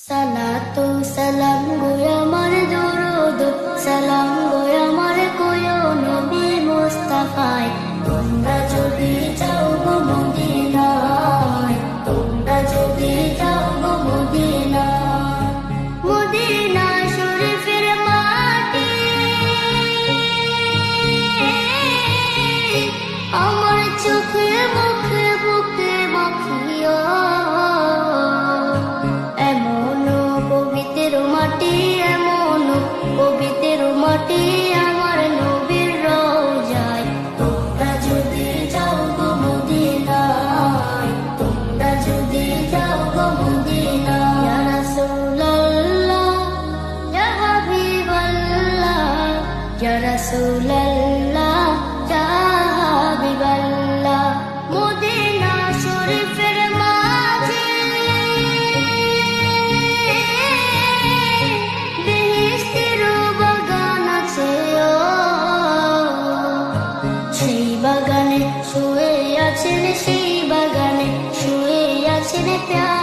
সালাতু সালাম গো আমার দরুদ সালাম গো আমার কোয় নবী মুস্তাফায় তোমরা যদি যাও গো মদিনায় তোমরা যদি যাও গো মদিনায় মদিনা শরীফের মাটি আমার চোখে মুখে বুকে মাখিয়া পবিত্র মাটি আমার নবীর রওজায় তোমরা যদি যাও গো মদিনায় তোমরা যদি যাও গো মদিনায় ইয়া রাসূলুল্লাহ ইয়া হাবিবাল্লাহ ইয়া রাসূলুল্লাহ ইয়া হাবিবাল্লাহ মদিনা শরীফের মাঝে শুয়ে আছেন সেই বাগানে শুয়ে আছেন প্যার